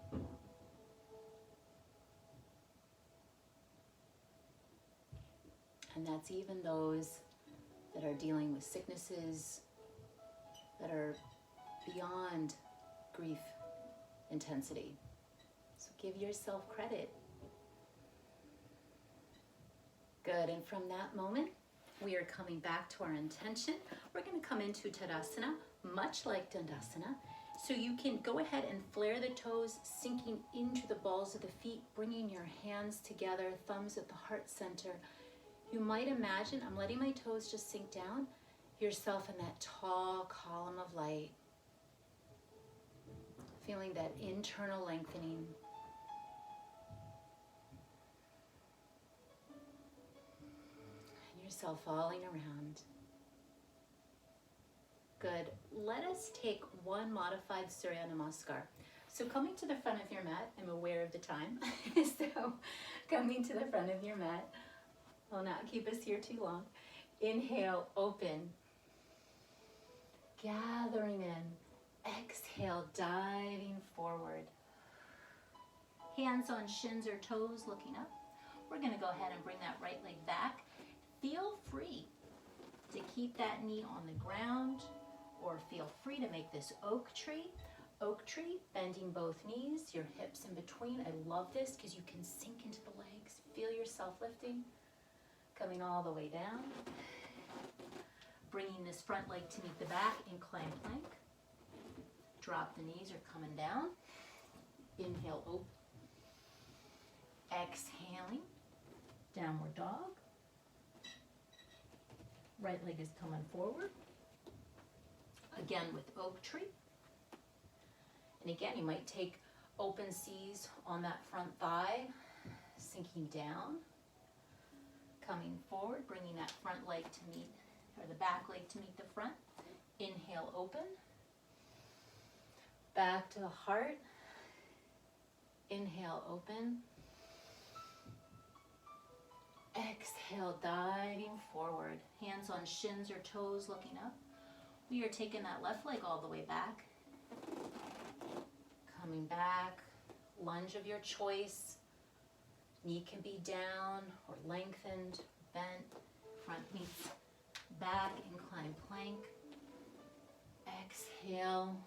And that's even those that are dealing with sicknesses that are beyond grief intensity. So give yourself credit. Good, and from that moment, we are coming back to our intention. We're going to come into Tadasana, much like Dandasana. So you can go ahead and flare the toes, sinking into the balls of the feet, bringing your hands together, thumbs at the heart center. You might imagine, I'm letting my toes just sink down, yourself in that tall column of light. Feeling that internal lengthening. And yourself falling around. Good. Let us take one modified Surya Namaskar. So coming to the front of your mat, I'm aware of the time. So coming to the front of your mat will not keep us here too long. Inhale, open. Gathering in. Exhale, diving forward. Hands on shins or toes, looking up. We're going to go ahead and bring that right leg back. Feel free to keep that knee on the ground, or feel free to make this oak tree. Oak tree, bending both knees, your hips in between. I love this because you can sink into the legs. Feel yourself lifting, coming all the way down. Bringing this front leg to meet the back, incline plank. Drop the knees or coming down. Inhale, open. Exhaling, Downward dog. Right leg is coming forward. Again with oak tree. And again, you might take open C's on that front thigh, sinking down, coming forward, bringing that front leg to meet, or the back leg to meet the front. Inhale, open. Back to the heart. Inhale, open. Exhale, diving forward. Hands on shins or toes, looking up. We are taking that left leg all the way back. Coming back, lunge of your choice. Knee can be down or lengthened, bent. Front meets back, incline plank. Exhale,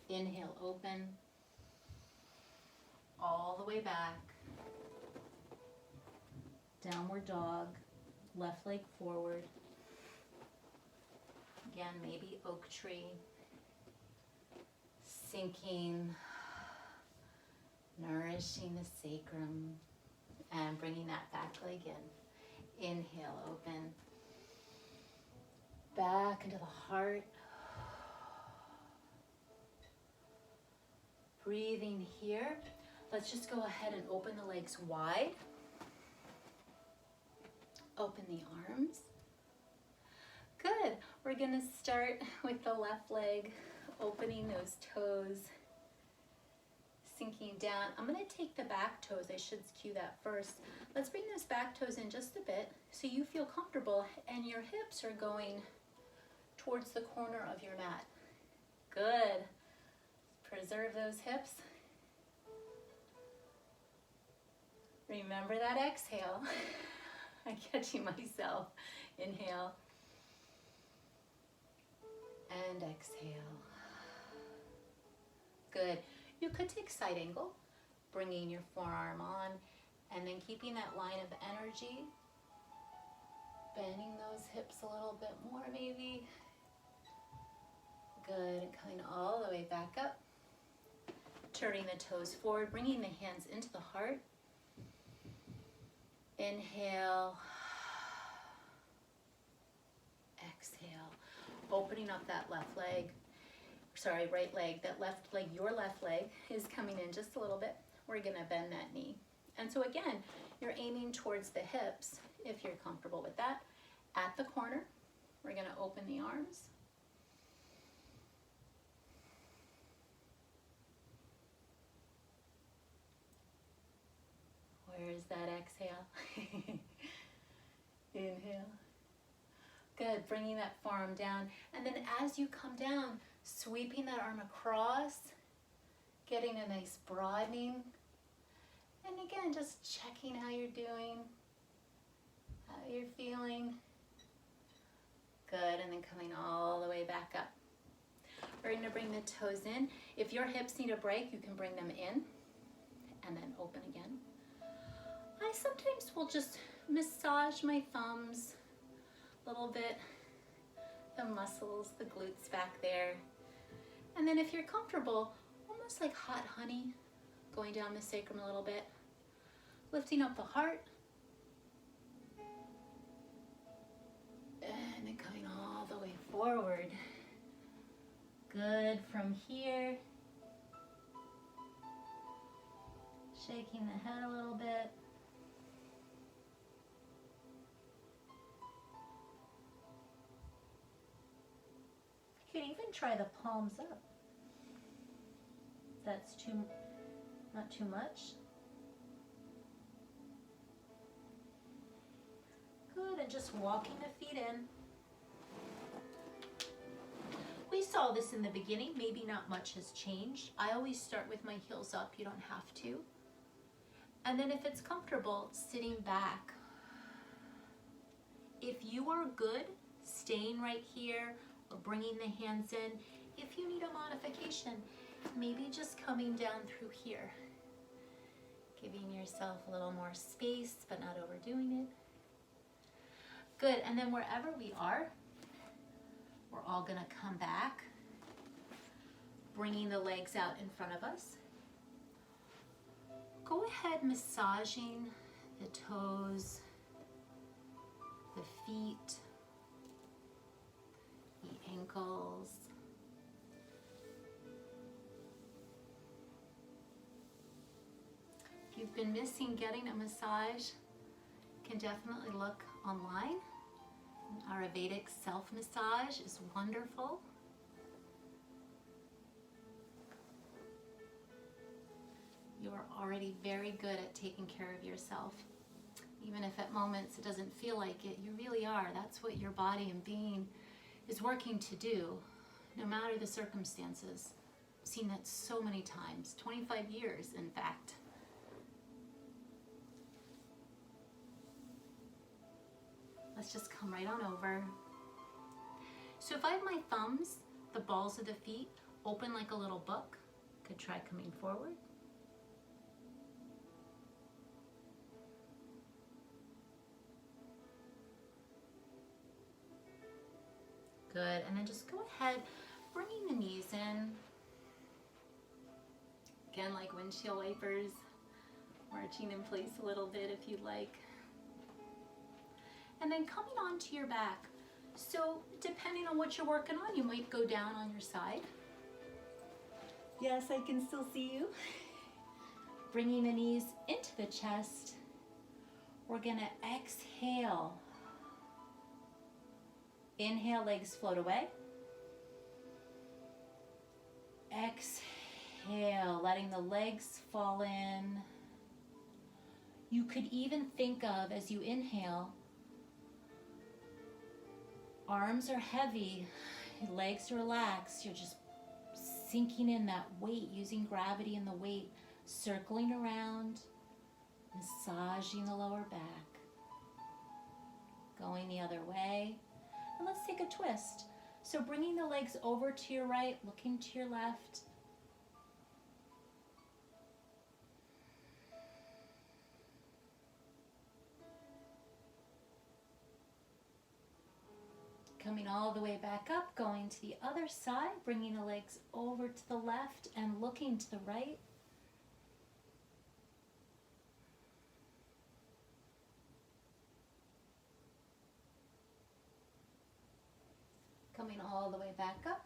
inhale, open. All the way back. Downward dog, left leg forward. Again, maybe oak tree. Sinking, nourishing the sacrum, and bringing that back leg in. Inhale, open. Back into the heart. Breathing here. Let's just go ahead and open the legs wide. Open the arms. Good. We're going to start with the left leg, opening those toes, sinking down. I'm going to take the back toes. I should cue that first. Let's bring those back toes in just a bit so you feel comfortable and your hips are going towards the corner of your mat. Good. Preserve those hips. Remember that exhale. I'm catching myself. Inhale. And exhale. Good. You could take side angle, bringing your forearm on, and then keeping that line of energy. Bending those hips a little bit more maybe. Good. And coming all the way back up. Turning the toes forward, bringing the hands into the heart. Inhale. Exhale. Opening up that left leg. Sorry, right leg. That left leg, your left leg, is coming in just a little bit. We're going to bend that knee. And so again, you're aiming towards the hips, if you're comfortable with that. At the corner, we're going to open the arms. Where's that exhale? Inhale. Good, bringing that forearm down. And then as you come down, sweeping that arm across, getting a nice broadening. And again, just checking how you're doing, how you're feeling. Good, and then coming all the way back up. We're going to bring the toes in. If your hips need a break, you can bring them in and then open again. I sometimes will just massage my thumbs a little bit, the muscles, the glutes back there. And then if you're comfortable, almost like hot honey, going down the sacrum a little bit, lifting up the heart, and then coming all the way forward. Good, from here, shaking the head a little bit. You can even try the palms up. That's not too much. Good, and just walking the feet in. We saw this in the beginning, maybe not much has changed. I always start with my heels up, you don't have to. And then if it's comfortable, sitting back. If you are good, staying right here or bringing the hands in. If you need a modification, maybe just coming down through here. Giving yourself a little more space, but not overdoing it. Good, and then wherever we are, we're all gonna come back, bringing the legs out in front of us. Go ahead massaging the toes, ankles. If you've been missing getting a massage, you can definitely look online. Ayurvedic self-massage is wonderful. You are already very good at taking care of yourself. Even if at moments it doesn't feel like it, you really are. That's what your body and being is working to do, no matter the circumstances. I've seen that so many times, 25 years in fact. Let's just come right on over. So if I have my thumbs, the balls of the feet, open like a little book, could try coming forward. Good, and then just go ahead, bringing the knees in. Again, like windshield wipers, marching in place a little bit if you'd like. And then coming onto your back. So depending on what you're working on, you might go down on your side. Yes, I can still see you. Bringing the knees into the chest. We're gonna exhale. Inhale, legs float away. Exhale, letting the legs fall in. You could even think of, as you inhale, arms are heavy, legs relaxed. You're just sinking in that weight, using gravity and the weight, circling around, massaging the lower back. Going the other way. And let's take a twist. So bringing the legs over to your right, looking to your left. Coming all the way back up, going to the other side, bringing the legs over to the left and looking to the right. Coming all the way back up,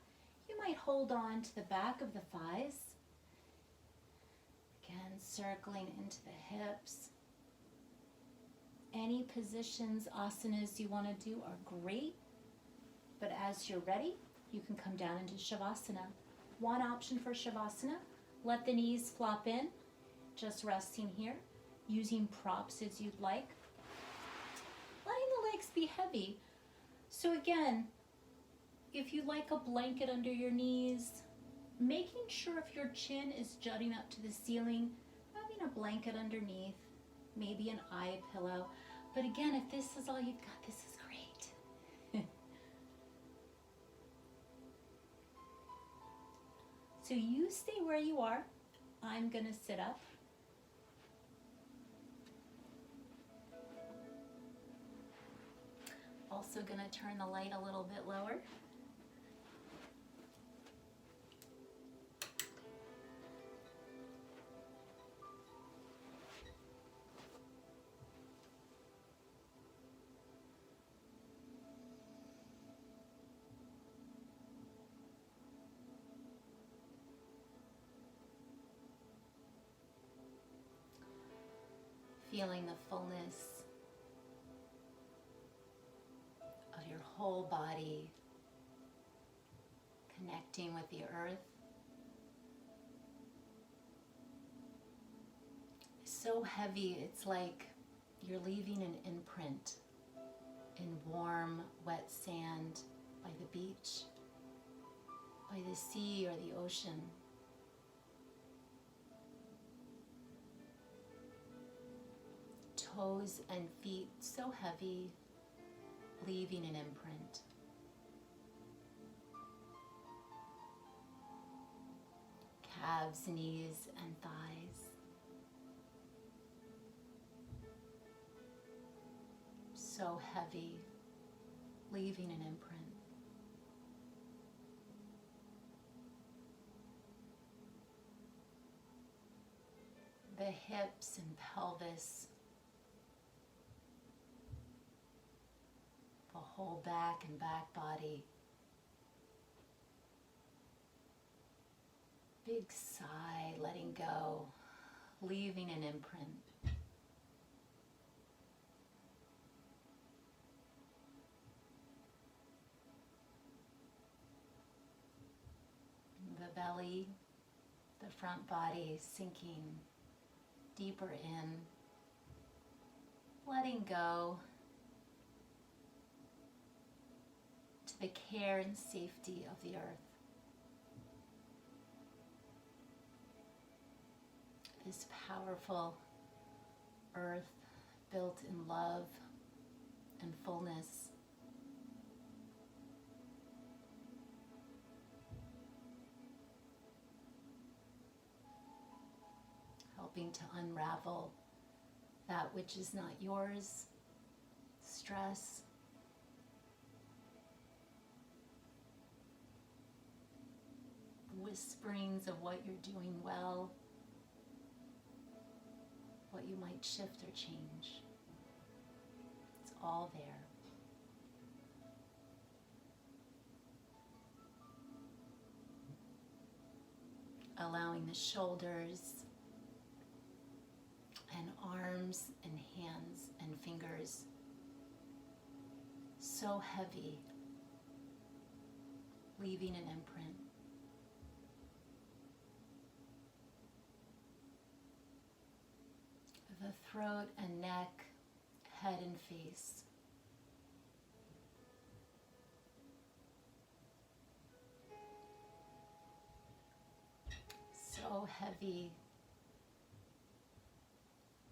you might hold on to the back of the thighs. Again, circling into the hips. Any positions, asanas you want to do are great, but as you're ready, you can come down into Shavasana. One option for Shavasana, let the knees flop in, just resting here, using props as you'd like. Letting the legs be heavy. So again, if you like a blanket under your knees, making sure if your chin is jutting up to the ceiling, having a blanket underneath, maybe an eye pillow. But again, if this is all you've got, this is great. So you stay where you are. I'm gonna sit up. Also gonna turn the light a little bit lower. Feeling the fullness of your whole body, connecting with the earth. So heavy, it's like you're leaving an imprint in warm, wet sand by the beach, by the sea or the ocean. Toes and feet so heavy, leaving an imprint. Calves, knees, and thighs. So heavy, leaving an imprint. The hips and pelvis, the whole back and back body Big sigh, letting go, leaving an imprint. The belly, the front body sinking deeper in, letting go to the care and safety of the earth. This powerful earth built in love and fullness. Helping to unravel that which is not yours, stress, whisperings of what you're doing well, what you might shift or change. It's all there. Allowing the shoulders and arms and hands and fingers so heavy, leaving an imprint. The throat and neck, head and face. So heavy,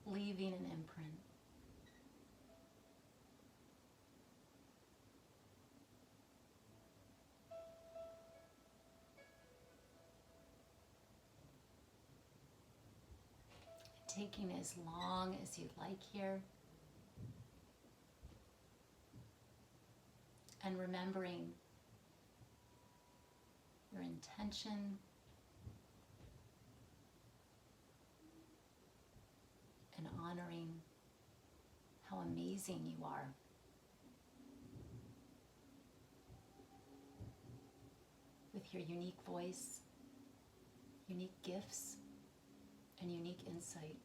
leaving an imprint. Taking as long as you'd like here. And remembering your intention and honoring how amazing you are. With your unique voice, unique gifts, and unique insight.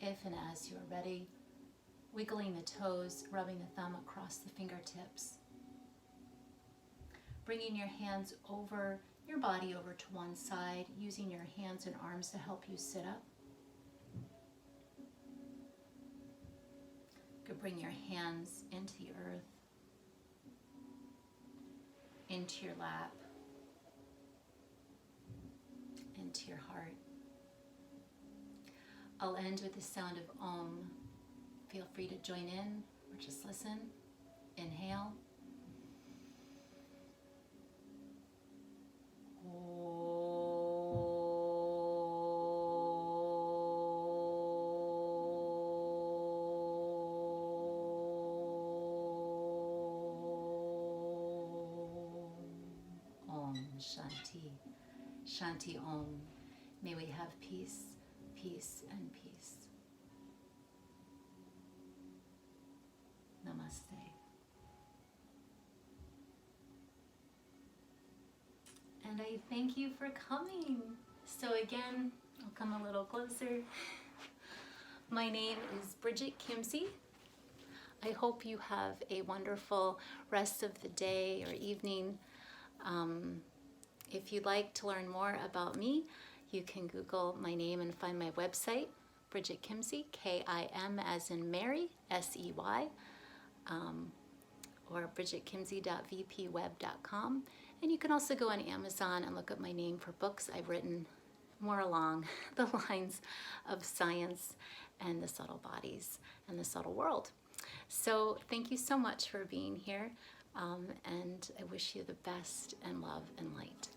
If and as you are ready, wiggling the toes, rubbing the thumb across the fingertips. Bringing your hands over your body over to one side, using your hands and arms to help you sit up. You could bring your hands into the earth, into your lap, into your heart. I'll end with the sound of Om. Feel free to join in or just listen. Inhale. Om Shanti. Shanti Om. May we have peace, peace, and peace. Namaste. And I thank you for coming. So again, I'll come a little closer. My name is Bridget Kimsey. I hope you have a wonderful rest of the day or evening. If you'd like to learn more about me, you can Google my name and find my website, Bridget Kimsey, K-I-M as in Mary, S-E-Y, or bridgetkimsey.vpweb.com. And you can also go on Amazon and look up my name for books I've written more along the lines of science and the subtle bodies and the subtle world. So thank you so much for being here, and I wish you the best and love and light.